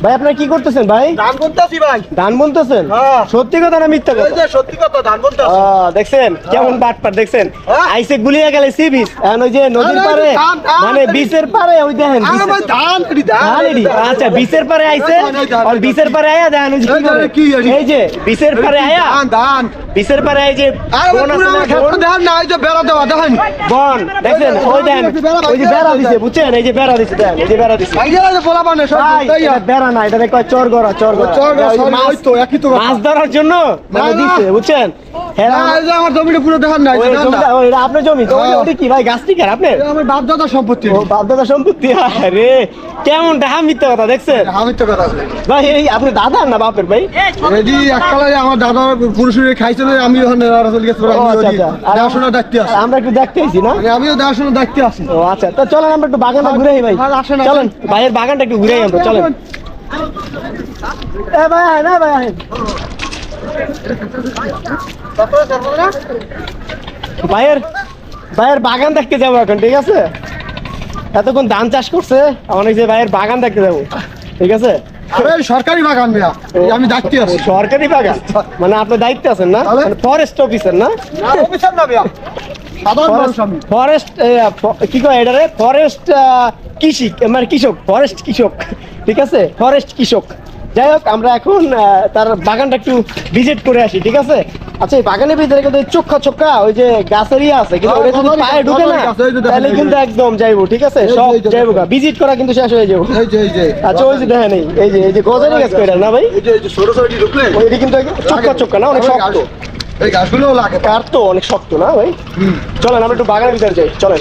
ভাই আপনারা কি করতেছেন ভাই? ধান বুনতাছি ভাই। ধান বুনতেছেন? হ্যাঁ। সত্যি কথা না মিথ্যা এই কথা? যে সত্যি কথা ধান বুনতাছি। দেখছেন কেমন বাটপার দেখছেন? হ্যাঁ। আইসে গুলিয়ে গেলে সি বিচ, এখন ওই যে নদীর আরে পারে ধান, ধান, মানে বিচের পারে ওই দেখেন আরে ভাই ধান এডি ধান। ধান এডি। আচ্ছা বিচের পারে আইছে আর বিচের পারে আয়া দেখেন ওই যে এই ধানে কি এডি? এই যে বিচের পারে আয়া ধান ধান। বিচের পারে আই যে আরে ভাই বন আছে পুরো না, ক্ষেত বন? ধান না এই যে বেড়া দেওয়া দেখেন। বন দেখছেন ওই দেখেন ওই যে বেড়া দিছে বুঝছেন এই যে বেড়া দিছে দেখেন এই যে বেড়া দিছে ভাই এরা যে পোলা বানে সব ভাই, তাই এটা বেড়া না এটা কয় চর গড়া চর গড়া চর গড়া, ওই যে sorry, মাছ ওই তো, একই তো কথা। মাছ ধরার জন্য মানে না, না। দিছে বুঝছেন হ্যাঁ না, এই যে আমার জমিটা পুরো দেখান না এই ওই যে ধান না। জমিটা ওইটা আপনার জমি তো হ্যাঁ। ওটা কি ভাই গাছ ঠিক আর আপনার এটা আমার বাপ দাদা সম্পত্তি। ও বাপদাদা সম্পত্তি আরে কেমন টাকা মিথ্যা কথা দেখছেন আমি তো কথা আছে। ভাই এই আপনি দাদার না বাপের ভাই এডি এককালে আমার দাদা পুরুষের খাইছিল আমি ওখানে রাসেল গেছে ও, আচ্ছা, আচ্ছা। আর দেখাশোনার দায়িত্বে আছি। আমরা একটু দেখতে আইছি না মানে আমিও দেখাশোনার দায়িত্বে আছি। ও আচ্ছা তো চলেন আমরা একটু বাগানটা ঘুরে আই ভাই হ্যাঁ, আসেন, আসেন। চলেন ভাইয়ের বাগানটা একটু ঘুরে আই আমরা চলেন এ ভাই আয় না ভাই আয়। ভাইয়ের ভাইয়ের বাগান দেখতে যাবো এখন ঠিক আছে এতক্ষণ ধান চাষ করছে অনেক যে ভাইয়ের বাগান দেখতে যাবো ঠিক আছে আরে সরকারি বাগান মিয়া আমি দায়িত্বে আছি। সরকারি বাগান মানে আপনার দায়িত্বে আছেন না তাহলে? ফরেস্ট অফিসার না না অফিসার না মিয়া সাধারণ মানুষ আমি। ফরেস্ট কি কয় এটারে ফরেস্ট কৃষি মানে কৃষক ফরেস্ট কৃষক ঠিক আছে ফরেস্ট কৃষক যাই হোক আমরা এখন তার বাগানটা একটু ভিজিট করে আসি ঠিক আছে আচ্ছা এই বাগানের ভিতরে কিন্তু চোখা চোখা ওই যে গাছের ইয়ে আছে কিন্তু ওটা যদি পায়ে ঢুকে না গাছ, এই যে দেখেন, তাহলে এই যে। কিন্তু একদম যাইবো ঠিক আছে এই যে, সব এই যে যাইবো দেখেন। ভিজিট করা কিন্তু শেষ হয়ে যাবো এই যে এই যে আচ্ছা ওই যে দেখেন এই যে গজারি গাছ কইরা না ভাই এই যে ছোট ছোট ঢুকলে ওইটা কিন্তু চোখা চোখা না অনেক শক্ত এই গাছগুলো লাগে। কার তো অনেক শক্ত না ভাই চলেন আমরা একটু বাগানের ভিতরে যাই চলেন